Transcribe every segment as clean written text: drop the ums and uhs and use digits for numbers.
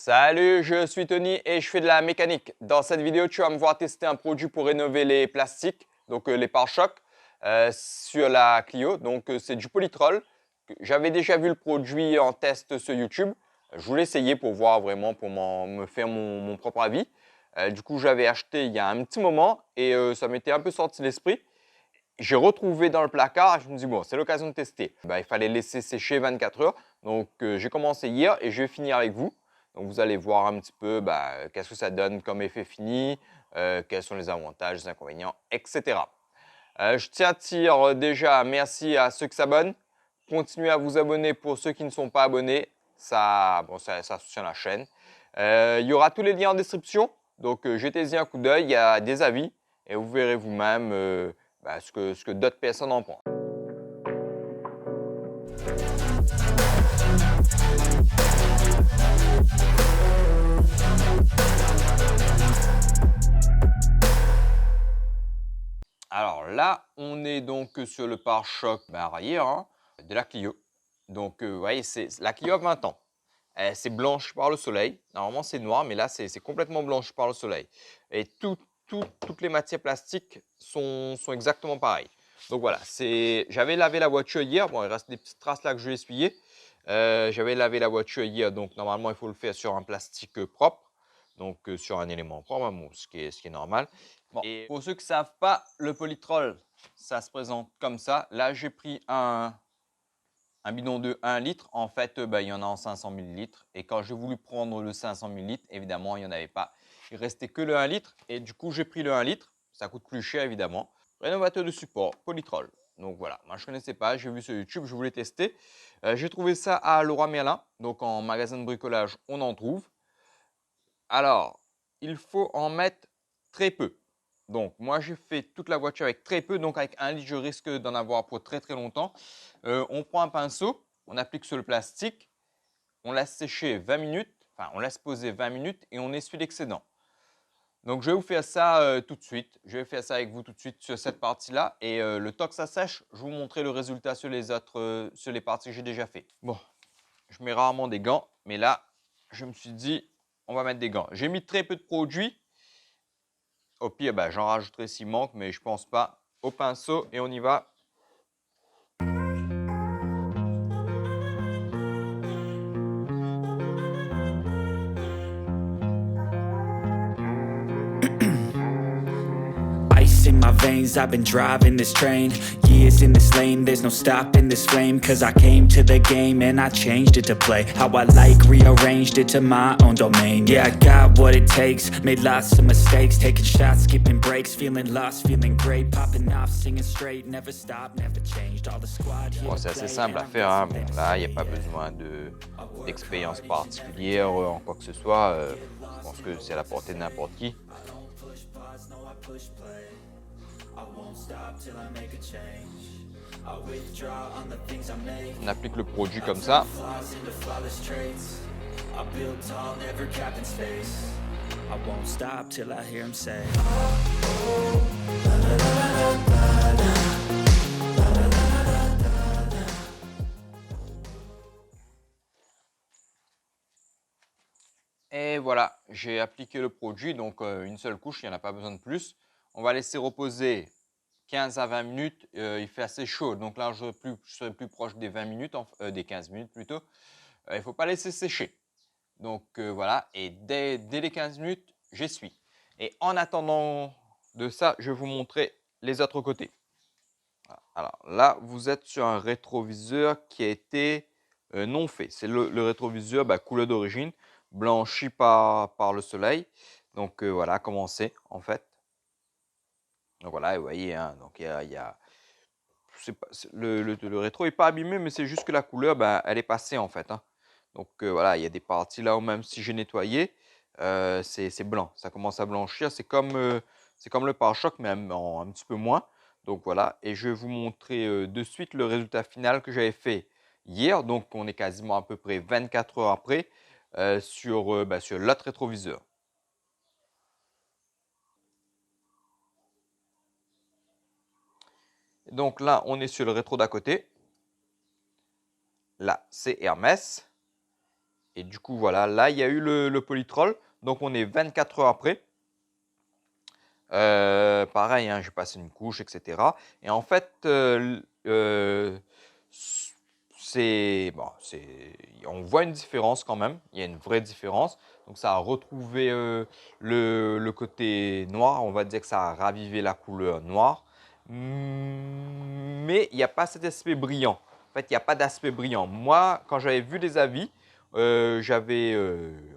Salut, je suis Tony et je fais de la mécanique. Dans cette vidéo, tu vas me voir tester un produit pour rénover les plastiques, donc les pare-chocs, sur la Clio. Donc c'est du Polytrol. J'avais déjà vu le produit en test sur YouTube. Je voulais essayer pour voir vraiment, pour me faire mon propre avis. Du coup, j'avais acheté il y a un petit moment et ça m'était un peu sorti de l'esprit. J'ai retrouvé dans le placard et je me dis bon, c'est l'occasion de tester. Il fallait laisser sécher 24 heures. Donc j'ai commencé hier et je vais finir avec vous. Donc vous allez voir un petit peu qu'est-ce que ça donne comme effet fini, quels sont les avantages, les inconvénients, etc. Je tiens à dire déjà merci à ceux qui s'abonnent. Continuez à vous abonner pour ceux qui ne sont pas abonnés. Ça soutient la chaîne. Il y aura tous les liens en description. Donc jetez-y un coup d'œil, il y a des avis et vous verrez vous-même ce que d'autres personnes en pensent. Alors là, on est donc sur le pare-choc arrière de la Clio. Donc vous voyez, la Clio a 20 ans. C'est blanche par le soleil. Normalement, c'est noir, mais là, c'est complètement blanche par le soleil. Et toutes les matières plastiques sont exactement pareilles. Donc voilà, j'avais lavé la voiture hier. Bon, il reste des petites traces là que je vais essuyer. J'avais lavé la voiture hier, donc normalement, il faut le faire sur un plastique propre. Donc sur un élément propre, bon, ce qui est normal. Bon, et pour ceux qui ne savent pas, le Polytrol, ça se présente comme ça. Là, j'ai pris un bidon de 1 litre. En fait, il y en a en 500 millilitres. Et quand j'ai voulu prendre le 500 millilitres, évidemment, il n'y en avait pas. Il restait que le 1 litre. Et du coup, j'ai pris le 1 litre. Ça coûte plus cher, évidemment. Rénovateur de support, Polytrol. Donc voilà, moi je ne connaissais pas, j'ai vu sur YouTube, je voulais tester. J'ai trouvé ça à Leroy Merlin. Donc en magasin de bricolage, on en trouve. Alors, il faut en mettre très peu. Donc, moi, j'ai fait toute la voiture avec très peu. Donc, avec 1 litre, je risque d'en avoir pour très longtemps. On prend un pinceau, on applique sur le plastique, on laisse sécher 20 minutes, enfin, on laisse poser 20 minutes et on essuie l'excédent. Donc, je vais vous faire ça tout de suite. Je vais faire ça avec vous tout de suite sur cette partie-là. Et le temps que ça sèche, je vais vous montrer le résultat sur les autres, sur les parties que j'ai déjà fait. Bon, je mets rarement des gants, mais là, je me suis dit, on va mettre des gants. J'ai mis très peu de produits. Au pire, j'en rajouterai s'il manque, mais je pense pas. Au pinceau et on y va. Ice in my veins, I've been driving this train. Years in this lane, there's no stopping this flame. Cause I came to the game and I changed it to play how I like, rearranged it to my own domain. Yeah, I got what it takes, made lots of mistakes. Taking shots, skipping breaks, feeling lost, feeling great. Popping off, singing straight, never stopped, never changed. All the squad, Bon, c'est assez simple à faire. Bon, là, il n'y a pas besoin d'expérience particulière en quoi que ce soit. Je pense que c'est à la portée de n'importe qui. On applique le produit comme ça. Et voilà, j'ai appliqué le produit, donc une seule couche, il n'y en a pas besoin de plus. On va laisser reposer 15 à 20 minutes, il fait assez chaud, donc là je serai plus proche des 20 minutes, des 15 minutes plutôt. Il ne faut pas laisser sécher. Donc voilà, et dès les 15 minutes, j'essuie. Et en attendant de ça, je vais vous montrer les autres côtés. Voilà. Alors là, vous êtes sur un rétroviseur qui a été non fait. C'est le rétroviseur couleur d'origine, blanchi par le soleil. Donc voilà comment c'est en fait. Donc voilà, vous voyez, donc le rétro n'est pas abîmé, mais c'est juste que la couleur, elle est passée en fait. Donc voilà, il y a des parties là où même si j'ai nettoyé, c'est blanc. Ça commence à blanchir. C'est comme le pare-choc, mais un petit peu moins. Donc voilà, et je vais vous montrer de suite le résultat final que j'avais fait hier. Donc on est quasiment à peu près 24 heures après sur l'autre rétroviseur. Donc là, on est sur le rétro d'à côté. Là, c'est Hermès. Et du coup, voilà, là, il y a eu le polytrol. Donc, on est 24 heures après. Pareil, hein, j'ai passé une couche, etc. Et en fait, bon, on voit une différence quand même. Il y a une vraie différence. Donc, ça a retrouvé le côté noir. On va dire que ça a ravivé la couleur noire. Mais il n'y a pas cet aspect brillant. En fait, il n'y a pas d'aspect brillant. Moi, quand j'avais vu des avis, j'avais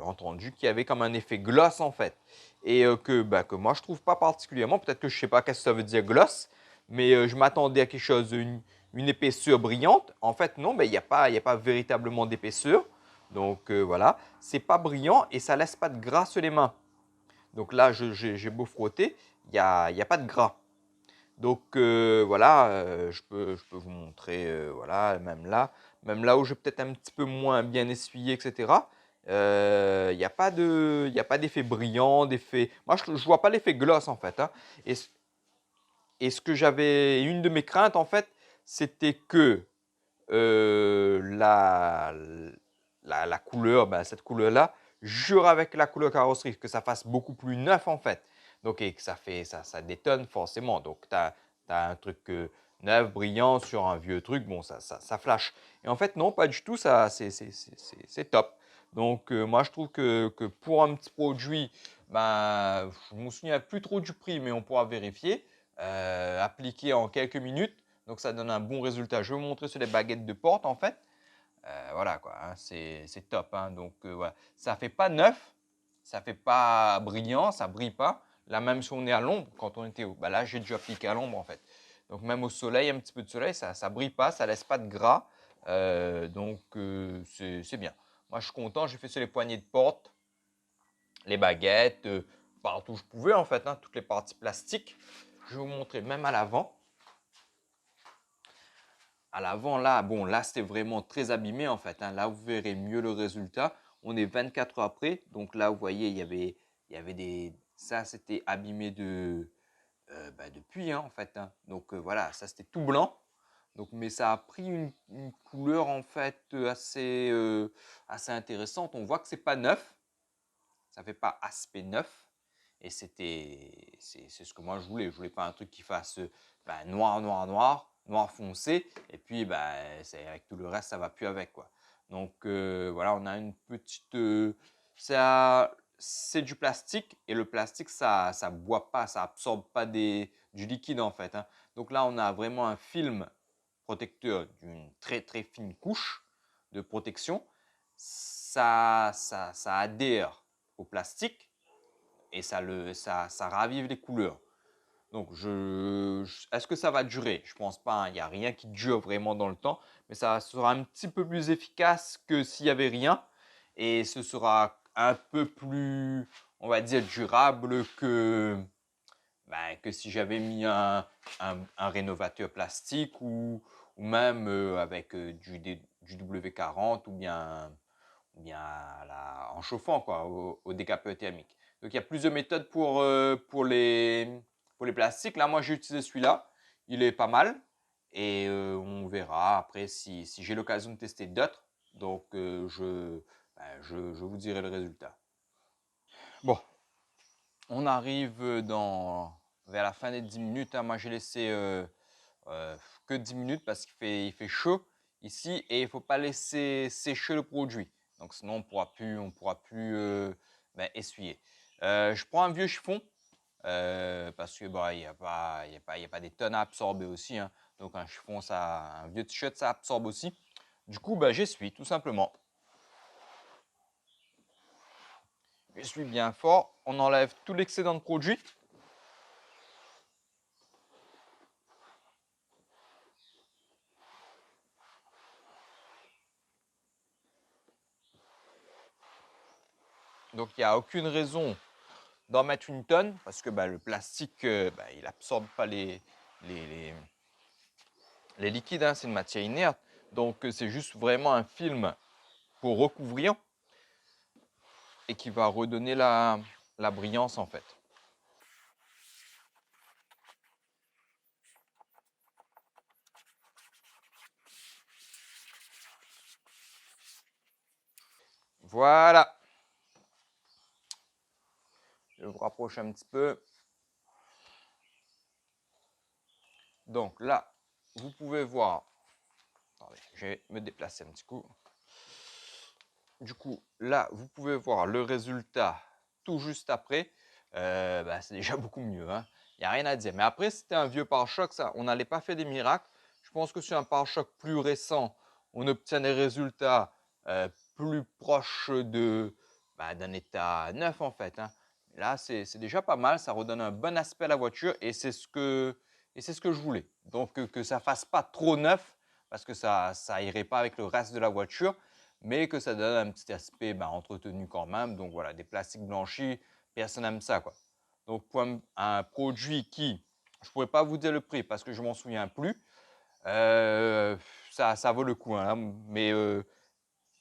entendu qu'il y avait comme un effet gloss en fait. Et que moi, je trouve pas particulièrement. Peut-être que je sais pas qu'est-ce que ça veut dire gloss, mais je m'attendais à quelque chose, une épaisseur brillante. En fait, non, il n'y a pas véritablement d'épaisseur. Donc voilà, c'est pas brillant et ça laisse pas de gras sur les mains. Donc là, j'ai beau frotter, il y a pas de gras. Donc voilà, je peux vous montrer, voilà, même là où j'ai peut-être un petit peu moins bien essuyé, etc. Il n'y a pas d'effet brillant, d'effet. Moi, je ne vois pas l'effet gloss en fait, hein. Et, et ce que j'avais, une de mes craintes en fait, c'était que la couleur, cette couleur-là, jure avec la couleur carrosserie, que ça fasse beaucoup plus neuf en fait. Donc, et que ça détonne forcément. Donc, tu as un truc neuf, brillant sur un vieux truc, bon, ça flash. Et en fait, non, pas du tout, c'est top. Donc, moi, je trouve que pour un petit produit, je ne me souviens plus trop du prix, mais on pourra vérifier, appliqué en quelques minutes. Donc, ça donne un bon résultat. Je vais vous montrer sur les baguettes de porte, en fait. Voilà, quoi, hein, c'est top, hein. Donc, voilà. Ça ne fait pas neuf, ça ne fait pas brillant, ça ne brille pas. Là, même si on est à l'ombre, quand on était là, j'ai dû appliquer à l'ombre, en fait. Donc, même au soleil, un petit peu de soleil, ça ne brille pas, ça ne laisse pas de gras. Donc, c'est bien. Moi, je suis content. J'ai fait sur les poignées de porte, les baguettes, partout où je pouvais, en fait, hein, toutes les parties plastiques. Je vais vous montrer même à l'avant. À l'avant, là, bon, là, c'était vraiment très abîmé, en fait, hein. Là, vous verrez mieux le résultat. On est 24 heures après. Donc là, vous voyez, il y avait des… Ça, c'était abîmé depuis, hein, en fait, hein. Donc voilà, ça, c'était tout blanc. Donc, mais ça a pris une couleur, en fait, assez intéressante. On voit que c'est pas neuf. Ça fait pas aspect neuf. Et c'est ce que moi je voulais. Je voulais pas un truc qui fasse noir, noir, noir, noir foncé. Et puis avec tout le reste, ça va plus avec quoi. Donc voilà, on a une petite. C'est du plastique et le plastique ça boit pas, ça absorbe pas du liquide en fait, hein. Donc là, on a vraiment un film protecteur d'une très très fine couche de protection. Ça adhère au plastique et ça ravive les couleurs. Donc, est-ce que ça va durer? Je pense pas, hein. Il n'y a rien qui dure vraiment dans le temps, mais ça sera un petit peu plus efficace que s'il n'y avait rien. Et ce sera un peu plus, on va dire, durable que si j'avais mis un rénovateur plastique ou même avec du W40 ou bien en chauffant quoi, au décapeur thermique. Donc il y a plusieurs méthodes pour les plastiques. Là, moi j'ai utilisé celui-là. Il est pas mal. Et on verra après si j'ai l'occasion de tester d'autres. Donc je vous dirai le résultat. Bon, on arrive vers la fin des 10 minutes, hein. Moi j'ai laissé que 10 minutes parce qu'il fait chaud ici et il ne faut pas laisser sécher le produit. Donc sinon on pourra plus essuyer. Je prends un vieux chiffon parce que il n'y a pas des tonnes à absorber aussi, hein. Donc un chiffon, un vieux t-shirt, ça absorbe aussi. Du coup, j'essuie tout simplement. J'essuie bien fort. On enlève tout l'excédent de produit. Donc il n'y a aucune raison d'en mettre une tonne parce que le plastique, il absorbe pas les liquides, hein, c'est une matière inerte. Donc c'est juste vraiment un film pour recouvrir et qui va redonner la brillance en fait. Voilà. Je vous rapproche un petit peu. Donc là, vous pouvez voir. Attendez, je vais me déplacer un petit coup. Du coup, là, vous pouvez voir le résultat tout juste après. C'est déjà beaucoup mieux. Hein. Il n'y a rien à dire. Mais après, c'était un vieux pare-choc, ça, on n'allait pas faire des miracles. Je pense que sur un pare-choc plus récent, on obtient des résultats plus proches d'un état neuf en fait. Hein. Là, c'est déjà pas mal. Ça redonne un bon aspect à la voiture et c'est ce que je voulais. Donc, que ça ne fasse pas trop neuf parce que ça irait pas avec le reste de la voiture, mais que ça donne un petit aspect entretenu quand même. Donc voilà, des plastiques blanchis, personne n'aime ça, quoi. Donc pour un produit qui, je ne pourrais pas vous dire le prix parce que je ne m'en souviens plus, ça vaut le coup. Hein, mais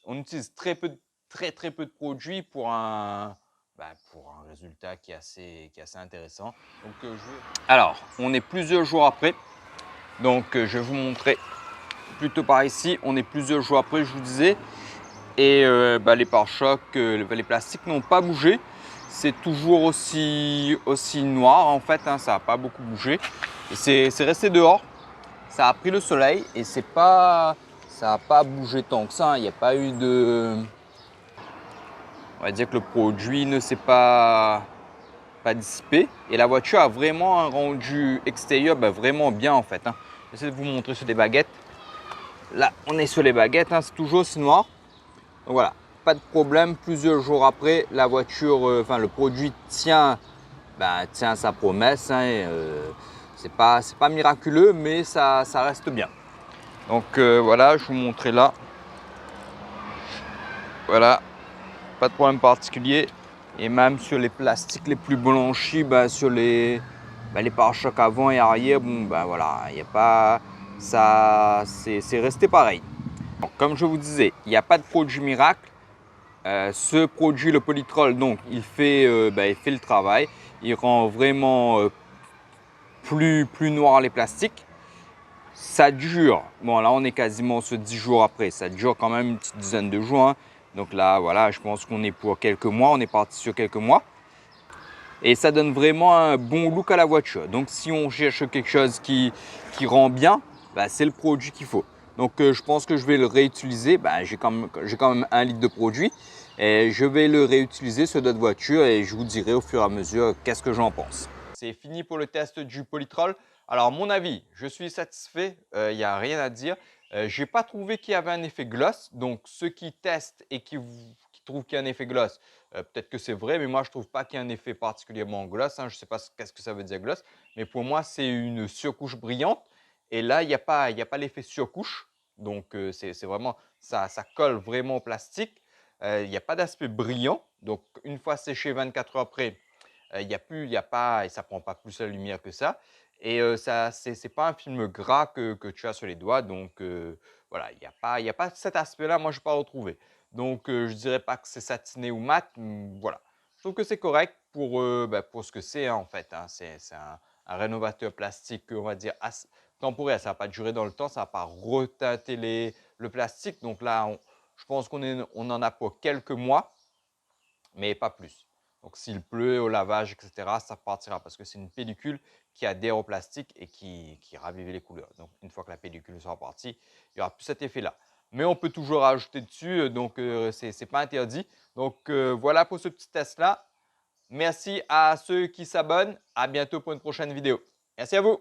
on utilise très peu de produits pour un résultat qui est assez intéressant. Donc, alors, on est plusieurs jours après. Donc je vais vous montrer plutôt par ici. On est plusieurs jours après, je vous disais. Et les pare-chocs, les plastiques n'ont pas bougé. C'est toujours aussi noir en fait, hein, ça n'a pas beaucoup bougé. C'est resté dehors, ça a pris le soleil et ça n'a pas bougé tant que ça. Il n'y a pas eu de... On va dire que le produit ne s'est pas dissipé. Et la voiture a vraiment un rendu extérieur vraiment bien en fait. Hein. J'essaie de vous montrer sur des baguettes. Là, on est sur les baguettes, hein, c'est toujours aussi noir. Donc voilà, pas de problème. Plusieurs jours après, la voiture, le produit tient sa promesse. Hein, c'est pas miraculeux, mais ça reste bien. Donc voilà, je vous montrer là. Voilà, pas de problème particulier. Et même sur les plastiques les plus blanchis, sur les pare-chocs avant et arrière, voilà, il n'y a pas, ça, c'est resté pareil. Donc, comme je vous disais, il n'y a pas de produit miracle. Ce produit, le Polytrol, donc il fait le travail. Il rend vraiment plus noir les plastiques. Ça dure, bon là on est quasiment sur 10 jours après, ça dure quand même une petite dizaine de jours. Hein. Donc là voilà, je pense qu'on est pour quelques mois, on est parti sur quelques mois. Et ça donne vraiment un bon look à la voiture. Donc si on cherche quelque chose qui rend bien, c'est le produit qu'il faut. Donc je pense que je vais le réutiliser. J'ai quand même 1 litre de produit. Et je vais le réutiliser sur d'autres voitures et je vous dirai au fur et à mesure qu'est-ce que j'en pense. C'est fini pour le test du Polytrol. Alors à mon avis, je suis satisfait, il n'y a rien à dire. Je n'ai pas trouvé qu'il y avait un effet gloss. Donc ceux qui testent et qui trouvent qu'il y a un effet gloss, peut-être que c'est vrai, mais moi je ne trouve pas qu'il y ait un effet particulièrement gloss. Hein. Je ne sais pas qu'est-ce que ça veut dire gloss, mais pour moi c'est une surcouche brillante. Et là, il n'y a pas l'effet surcouche. Donc c'est vraiment, ça colle vraiment au plastique. Il n'y a pas d'aspect brillant. Donc une fois séché 24 heures après, ça ne prend pas plus la lumière que ça. Et ce n'est pas un film gras que tu as sur les doigts. Donc voilà, il n'y a pas cet aspect-là, moi je n'ai pas retrouvé. Donc je ne dirais pas que c'est satiné ou mat. Voilà. Je trouve que c'est correct pour ce que c'est, hein, en fait. Hein. C'est un rénovateur plastique, on va dire, temporaire. Ça ne va pas durer dans le temps, ça ne va pas reteinter le plastique. Donc là, je pense qu'on en a pour quelques mois, mais pas plus. Donc s'il pleut, au lavage, etc., ça partira parce que c'est une pellicule qui adhère au plastique et qui ravive les couleurs. Donc une fois que la pellicule sera partie, il n'y aura plus cet effet-là. Mais on peut toujours rajouter dessus, donc ce n'est pas interdit. Donc voilà pour ce petit test-là. Merci à ceux qui s'abonnent. À bientôt pour une prochaine vidéo. Merci à vous.